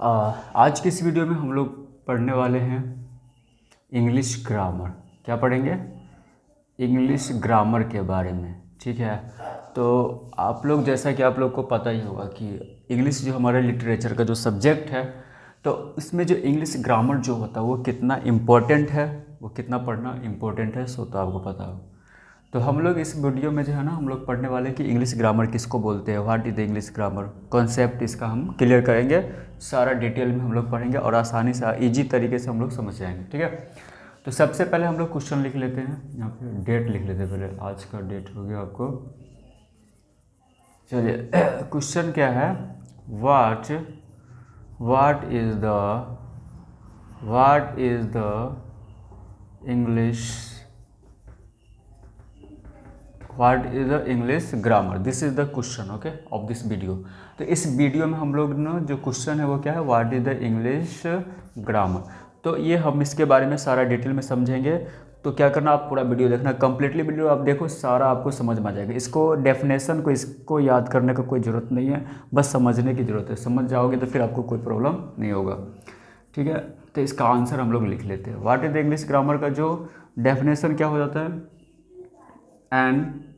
आज की इस वीडियो में हम लोग पढ़ने वाले हैं इंग्लिश ग्रामर। क्या पढ़ेंगे? इंग्लिश ग्रामर के बारे में। ठीक है, तो आप लोग, जैसा कि आप लोग को पता ही होगा कि इंग्लिश जो हमारे लिटरेचर का जो सब्जेक्ट है, तो इसमें जो इंग्लिश ग्रामर जो होता है वो कितना इम्पोर्टेंट है, वो कितना पढ़ना इम्पोर्टेंट है, सो तो आपको पता हो। तो हम लोग इस वीडियो में जो है ना, हम लोग पढ़ने वाले हैं कि इंग्लिश ग्रामर किसको बोलते हैं, what is the English grammar, concept इसका हम क्लियर करेंगे। सारा डिटेल में हम लोग पढ़ेंगे और आसानी से ईजी तरीके से हम लोग समझ जाएंगे। ठीक है, तो सबसे पहले हम लोग क्वेश्चन लिख लेते हैं। यहाँ पे डेट लिख लेते हैं, पहले आज का डेट हो गया आपको। चलिए, क्वेश्चन क्या है? What is the English grammar. This is the question okay of this video. तो इस वीडियो में हम लोग ना जो क्वेश्चन है वो क्या है? What is the English grammar. तो ये हम इसके बारे में सारा डिटेल में समझेंगे। तो क्या करना, आप पूरा वीडियो देखना, कंप्लीटली वीडियो आप देखो, सारा आपको समझ में आ जाएगा। इसको डेफिनेशन को, इसको याद करने का कोई ज़रूरत नहीं है, बस समझने की ज़रूरत है। समझ जाओगे तो फिर आपको कोई प्रॉब्लम नहीं होगा। ठीक है, तो इसका आंसर हम लोग लिख लेते हैं। What is the English grammar का जो डेफिनेशन क्या हो जाता है? And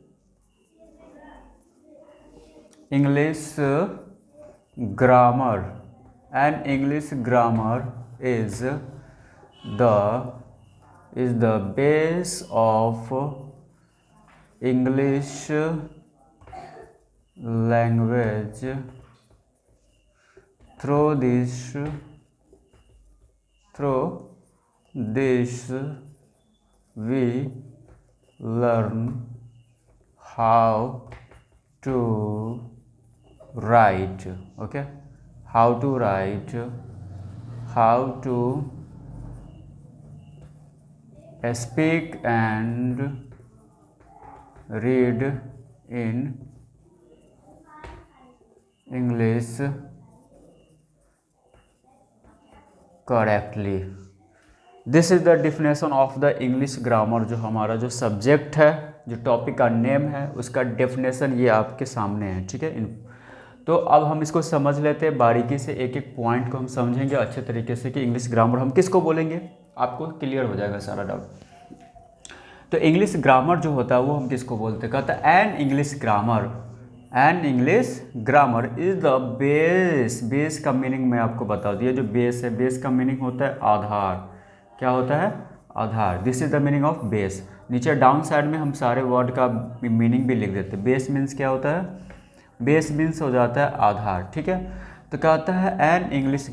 English grammar. An English grammar is the base of English language. Through this we learn how to write, okay, how to speak and read in English correctly. This is the definition of the English grammar. जो हमारा जो subject है, जो topic का name है, उसका definition ये आपके सामने है। ठीक है, तो अब हम इसको समझ लेते हैं बारीकी से, एक एक पॉइंट को हम समझेंगे अच्छे तरीके से कि इंग्लिश ग्रामर हम किसको बोलेंगे, आपको क्लियर हो जाएगा सारा डाउट। तो इंग्लिश ग्रामर जो होता है वो हम किसको बोलते हैं? कहता है an English grammar is the base का मीनिंग मैं आपको बता दिया। जो बेस है, बेस का मीनिंग होता है आधार। क्या होता है? आधार। This is the meaning of base. नीचे डाउन साइड में हम सारे वर्ड का मीनिंग भी लिख देते हैं। बेस मीन्स क्या होता है? बेस मीन्स हो जाता है आधार। ठीक है, तो कहता है एन इंग्लिश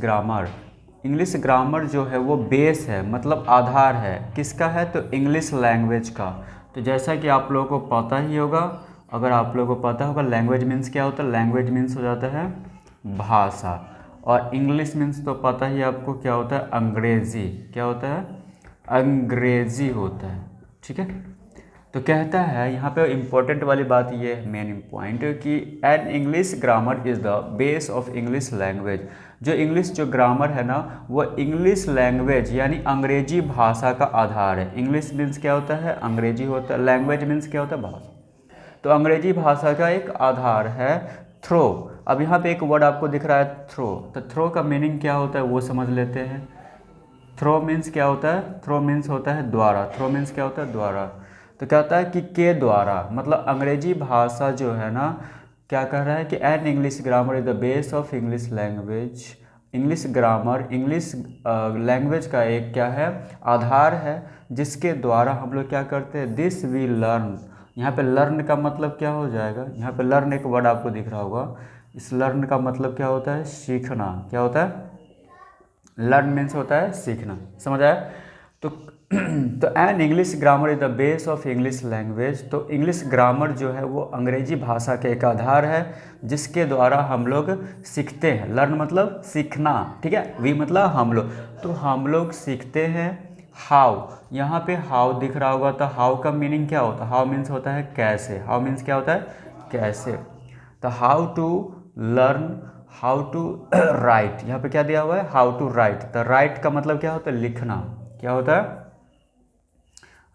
ग्रामर जो है वो बेस है, मतलब आधार है। किसका है? तो इंग्लिश लैंग्वेज का। तो जैसा कि आप लोगों को पता ही होगा, अगर आप लोगों को पता होगा लैंग्वेज मीन्स क्या होता है? लैंग्वेज मीन्स हो जाता है भाषा, और इंग्लिश मीन्स तो पता ही आपको क्या होता है? अंग्रेजी। क्या होता है? अंग्रेजी होता है। ठीक है, तो कहता है यहाँ पे इम्पोर्टेंट वाली बात ये है, मेन पॉइंट, कि an English grammar is the base of English language. जो इंग्लिश जो ग्रामर है ना, वो इंग्लिश लैंग्वेज यानी अंग्रेजी भाषा का आधार है। इंग्लिश मीन्स क्या होता है? अंग्रेजी होता है। लैंग्वेज मीन्स क्या होता है? भाषा। तो अंग्रेजी भाषा का एक आधार है। थ्रो, अब यहाँ पे एक वर्ड आपको दिख रहा है थ्रो, तो थ्रो का मीनिंग क्या होता है वो समझ लेते हैं। थ्रो मीन्स क्या होता है? थ्रो मीन्स होता है द्वारा। थ्रो मीन्स क्या होता है? द्वारा। तो कहता है कि के द्वारा, मतलब अंग्रेजी भाषा जो है ना, क्या कह रहा है कि an English grammar is the base of English language. English grammar English language का एक क्या है? आधार है, जिसके द्वारा हम लोग क्या करते हैं? This we learn. यहाँ पे लर्न का मतलब क्या हो जाएगा? यहाँ पे लर्न एक वर्ड आपको दिख रहा होगा। इस लर्न का मतलब क्या होता है? सीखना। क्या होता है? लर्न मीन्स होता है सीखना। समझ आया? तो an English grammar is the base of English language. तो इंग्लिश ग्रामर जो है वो अंग्रेजी भाषा का एक आधार है, जिसके द्वारा हम लोग सीखते हैं। लर्न मतलब सीखना। ठीक है, वी मतलब हम लोग, तो हम लोग सीखते हैं। हाउ, यहाँ पे हाउ दिख रहा होगा, तो हाउ का मीनिंग क्या होता है? हाउ मीन्स होता है कैसे। हाउ मीन्स क्या होता है? कैसे। तो how to learn, how to write. यहाँ पे क्या दिया हुआ है? How to write. तो राइट का मतलब क्या होता है? लिखना। क्या होता है?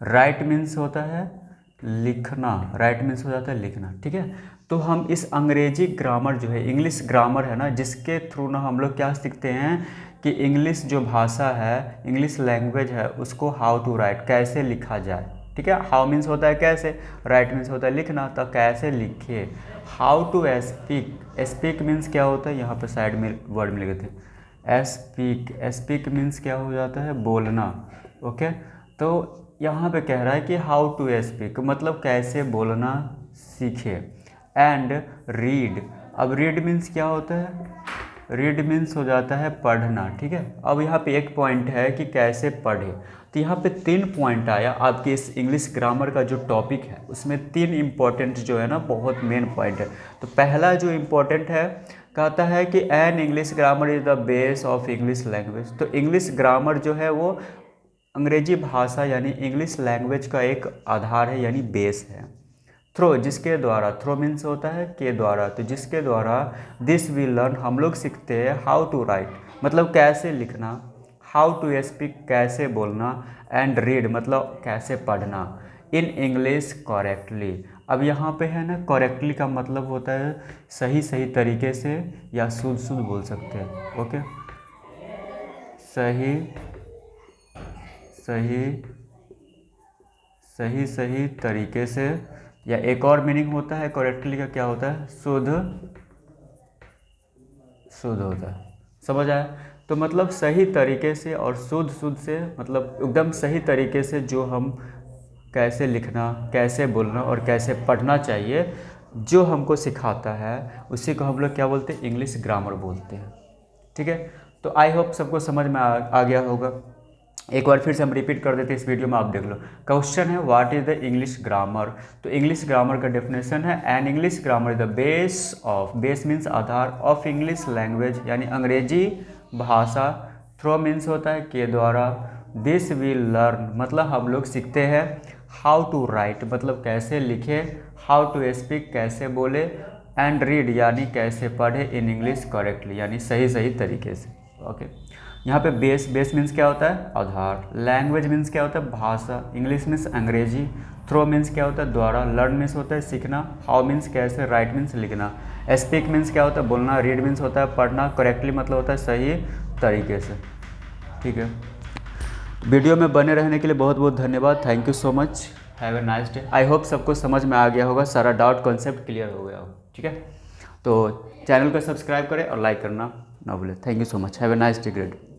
राइट मीन्स होता है लिखना। राइट मीन्स हो जाता है लिखना। ठीक है, तो हम इस अंग्रेजी ग्रामर जो है, इंग्लिश ग्रामर है ना, जिसके थ्रू ना हम लोग क्या सीखते हैं कि इंग्लिश जो भाषा है, इंग्लिश लैंग्वेज है, उसको हाउ टू राइट, कैसे लिखा जाए। ठीक है, हाउ मीन्स होता है कैसे, राइट मीन्स होता है लिखना, तो कैसे लिखे। How to speak, speak means क्या होता है, यहाँ पे साइड में वर्ड में लिखे थे स्पीक, स्पीक मीन्स क्या हो जाता है, बोलना। ओके, तो यहाँ पे कह रहा है कि हाउ टू स्पीक मतलब कैसे बोलना सीखे। एंड रीड, अब रीड मीन्स क्या होता है, रीड मीन्स हो जाता है पढ़ना। ठीक है, अब यहाँ पे एक पॉइंट है कि कैसे पढ़े, तो यहाँ पे 3 पॉइंट आया आपके इस इंग्लिश ग्रामर का जो टॉपिक है, उसमें 3 इम्पॉर्टेंट जो है ना, बहुत मेन पॉइंट है। तो पहला जो इम्पोर्टेंट है, कहता है कि an English grammar is the base of English language. तो इंग्लिश ग्रामर जो है वो अंग्रेजी भाषा यानी इंग्लिश लैंग्वेज का एक आधार है, यानी बेस है। थ्रो, जिसके द्वारा, थ्रो मीन्स होता है के द्वारा, तो जिसके द्वारा दिस वी लर्न, हम लोग सीखते हैं हाउ टू राइट मतलब कैसे लिखना, हाउ टू स्पीक कैसे बोलना, एंड रीड मतलब कैसे पढ़ना, इन इंग्लिश करेक्टली। अब यहाँ पे है ना, करेक्टली का मतलब होता है सही सही तरीके से या शुद्ध शुद्ध बोल सकते हैं। ओके, सही सही सही सही तरीके से, या एक और मीनिंग होता है करेक्टली का, क्या होता है, शुद्ध शुद्ध होता है। समझ आया? तो मतलब सही तरीके से और शुद्ध शुद्ध से मतलब एकदम सही तरीके से जो हम कैसे लिखना, कैसे बोलना और कैसे पढ़ना चाहिए, जो हमको सिखाता है, उसी को हम लोग क्या बोलते हैं, इंग्लिश ग्रामर बोलते हैं। ठीक है, तो आई होप सबको समझ में आ गया होगा। एक बार फिर से हम रिपीट कर देते हैं इस वीडियो में, आप देख लो। क्वेश्चन है what is the English grammar, तो इंग्लिश ग्रामर का डेफिनेशन है an English grammar is the base of, base means Aadhaar, of English language यानी अंग्रेजी भाषा, थ्रो मीन्स होता है के द्वारा, दिस वी लर्न मतलब हम लोग सीखते हैं, हाउ टू राइट मतलब कैसे लिखे, हाउ टू स्पीक कैसे बोले, एंड रीड यानी कैसे पढ़े, इन इंग्लिश करेक्टली यानी सही सही तरीके से। ओके, यहाँ पे बेस, बेस मीन्स क्या होता है, आधार, लैंग्वेज मीन्स क्या होता है, भाषा, इंग्लिश मीन्स अंग्रेजी, थ्रो मीन्स क्या होता है, द्वारा, लर्न मीन्स होता है सीखना, हाउ मीन्स कैसे, राइट मीन्स लिखना, स्पीक मीन्स क्या होता है, बोलना, रीड मीन्स होता है पढ़ना, करेक्टली मतलब होता है सही तरीके से। ठीक है, वीडियो में बने रहने के लिए बहुत बहुत धन्यवाद, thank you so much, have a nice day. I hope सबको समझ में आ गया होगा, सारा डाउट कॉन्सेप्ट क्लियर हो गया हो। ठीक है, तो चैनल को सब्सक्राइब करें और लाइक करना ना भूलें। Thank you so much, have a nice day, great.